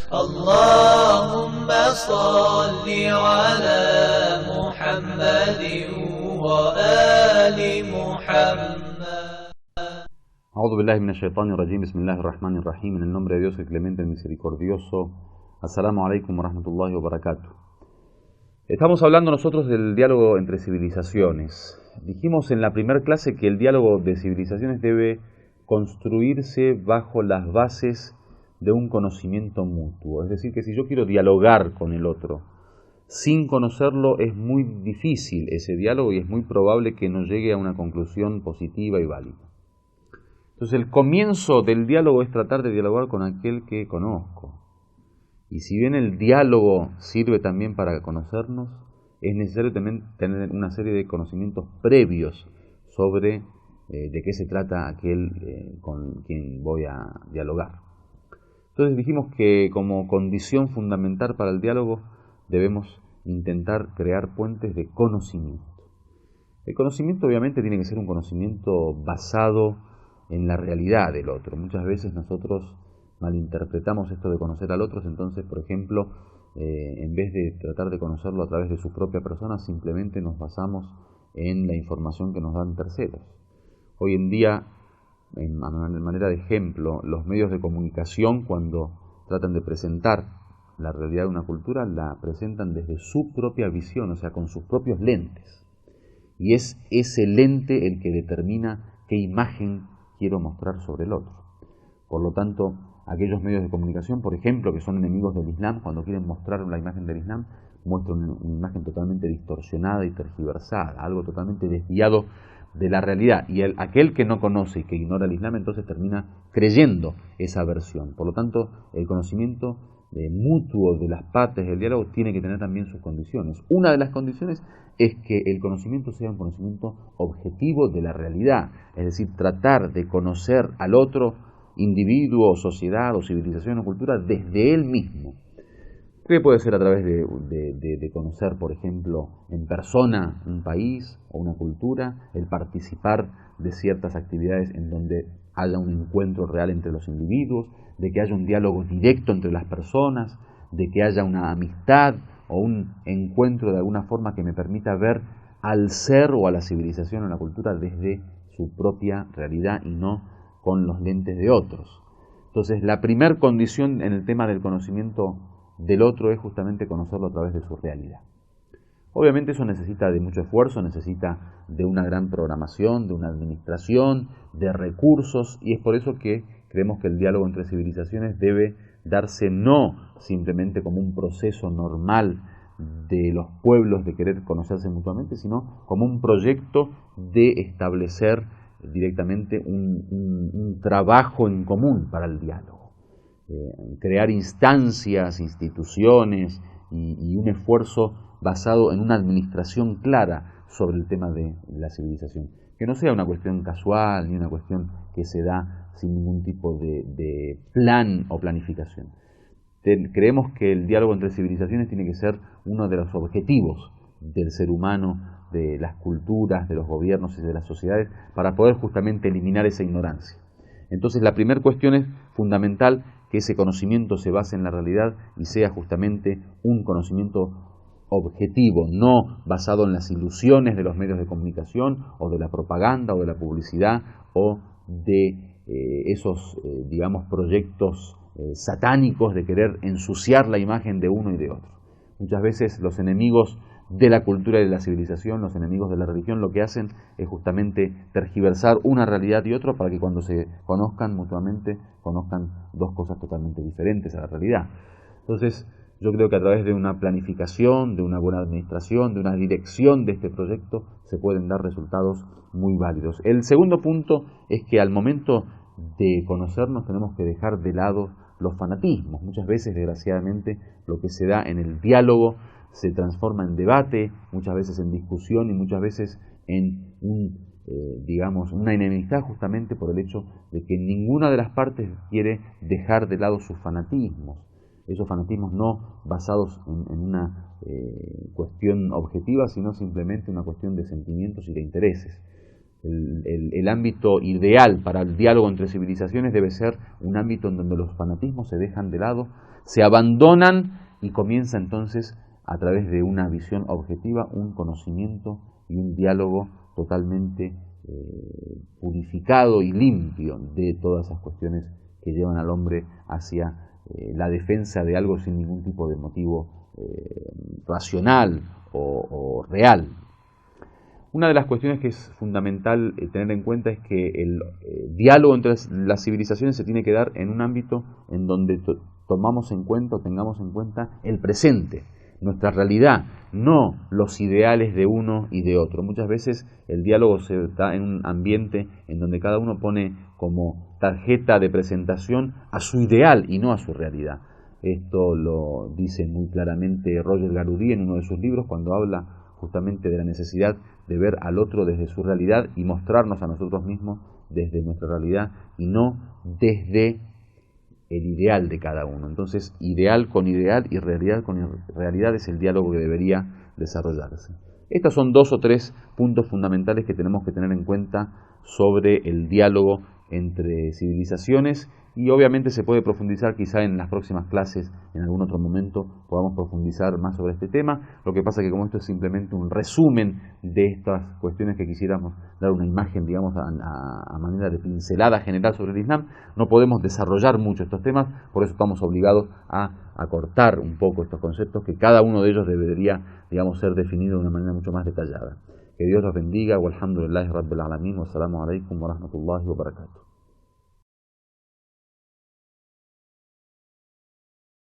اللهم صل على محمد وآل محمد. A'udhu billahi minash shaitanir rajim. Bismillahir rahmanir rahim. En el nombre de Dios, el clemente, el misericordioso. Assalamu alaikum wa rahmatullahi wa barakatuh. Estamos hablando nosotros del diálogo entre civilizaciones. Dijimos en la primera clase que el diálogo de civilizaciones debe construirse bajo las bases de un conocimiento mutuo. Es decir, que si yo quiero dialogar con el otro sin conocerlo, es muy difícil ese diálogo y es muy probable que no llegue a una conclusión positiva y válida. Entonces el comienzo del diálogo es tratar de dialogar con aquel que conozco. Y si bien el diálogo sirve también para conocernos, es necesario también tener una serie de conocimientos previos sobre de qué se trata aquel con quien voy a dialogar. Entonces dijimos que como condición fundamental para el diálogo debemos intentar crear puentes de conocimiento. El conocimiento obviamente tiene que ser un conocimiento basado en la realidad del otro. Muchas veces nosotros malinterpretamos esto de conocer al otro, entonces, por ejemplo, en vez de tratar de conocerlo a través de su propia persona, simplemente nos basamos en la información que nos dan terceros. Hoy en día, en manera de ejemplo, los medios de comunicación, cuando tratan de presentar la realidad de una cultura, la presentan desde su propia visión, o sea, con sus propios lentes. Y es ese lente el que determina qué imagen quiero mostrar sobre el otro. Por lo tanto, aquellos medios de comunicación, por ejemplo, que son enemigos del Islam, cuando quieren mostrar la imagen del Islam, muestran una imagen totalmente distorsionada y tergiversada, algo totalmente desviado de la realidad. Y aquel que no conoce y que ignora el Islam, entonces termina creyendo esa versión. Por lo tanto, el conocimiento mutuo de las partes del diálogo tiene que tener también sus condiciones. Una de las condiciones es que el conocimiento sea un conocimiento objetivo de la realidad, es decir, tratar de conocer al otro individuo, sociedad o civilización o cultura desde él mismo. ¿Qué puede ser a través de conocer, por ejemplo, en persona un país o una cultura, el participar de ciertas actividades en donde haya un encuentro real entre los individuos, de que haya un diálogo directo entre las personas, de que haya una amistad o un encuentro de alguna forma que me permita ver al ser o a la civilización o la cultura desde su propia realidad y no con los lentes de otros. Entonces, la primera condición en el tema del conocimiento del otro es justamente conocerlo a través de su realidad. Obviamente eso necesita de mucho esfuerzo, necesita de una gran programación, de una administración, de recursos, y es por eso que creemos que el diálogo entre civilizaciones debe darse no simplemente como un proceso normal de los pueblos de querer conocerse mutuamente, sino como un proyecto de establecer directamente un trabajo en común para el diálogo. Crear instancias, instituciones y un esfuerzo basado en una administración clara sobre el tema de la civilización. Que no sea una cuestión casual ni una cuestión que se da sin ningún tipo de plan o planificación. Creemos que el diálogo entre civilizaciones tiene que ser uno de los objetivos del ser humano, de las culturas, de los gobiernos y de las sociedades, para poder justamente eliminar esa ignorancia. Entonces la primera cuestión es fundamental que ese conocimiento se base en la realidad y sea justamente un conocimiento objetivo, no basado en las ilusiones de los medios de comunicación o de la propaganda o de la publicidad o de esos, proyectos satánicos de querer ensuciar la imagen de uno y de otro. Muchas veces los enemigos de la cultura y de la civilización, los enemigos de la religión, lo que hacen es justamente tergiversar una realidad y otra para que cuando se conozcan mutuamente, conozcan dos cosas totalmente diferentes a la realidad. Entonces, yo creo que a través de una planificación, de una buena administración, de una dirección de este proyecto, se pueden dar resultados muy válidos. El segundo punto es que al momento de conocernos tenemos que dejar de lado los fanatismos. Muchas veces, desgraciadamente, lo que se da en el diálogo se transforma en debate, muchas veces en discusión y muchas veces en una enemistad, justamente por el hecho de que ninguna de las partes quiere dejar de lado sus fanatismos. Esos fanatismos no basados en una cuestión objetiva, sino simplemente una cuestión de sentimientos y de intereses. El ámbito ideal para el diálogo entre civilizaciones debe ser un ámbito en donde los fanatismos se dejan de lado, se abandonan y comienza entonces, a través de una visión objetiva, un conocimiento y un diálogo totalmente purificado y limpio de todas esas cuestiones que llevan al hombre hacia la defensa de algo sin ningún tipo de motivo racional o real. Una de las cuestiones que es fundamental tener en cuenta es que el diálogo entre las civilizaciones se tiene que dar en un ámbito en donde tomamos en cuenta o tengamos en cuenta el presente, nuestra realidad, no los ideales de uno y de otro. Muchas veces el diálogo se da en un ambiente en donde cada uno pone como tarjeta de presentación a su ideal y no a su realidad. Esto lo dice muy claramente Roger Garaudy en uno de sus libros, cuando habla justamente de la necesidad de ver al otro desde su realidad y mostrarnos a nosotros mismos desde nuestra realidad y no desde el ideal de cada uno. Entonces, ideal con ideal y realidad con realidad es el diálogo que debería desarrollarse. Estos son 2 o 3 puntos fundamentales que tenemos que tener en cuenta sobre el diálogo entre civilizaciones, y obviamente se puede profundizar quizá en las próximas clases, en algún otro momento podamos profundizar más sobre este tema. Lo que pasa es que como esto es simplemente un resumen de estas cuestiones que quisiéramos dar una imagen, digamos, a manera de pincelada general sobre el Islam, no podemos desarrollar mucho estos temas, por eso estamos obligados a acortar un poco estos conceptos, que cada uno de ellos debería, digamos, ser definido de una manera mucho más detallada. Que Dios los bendiga. Walhamdulillahi Rabbil Alamin. Wassalamu alaikum wa rahmatullahi wa barakatuh.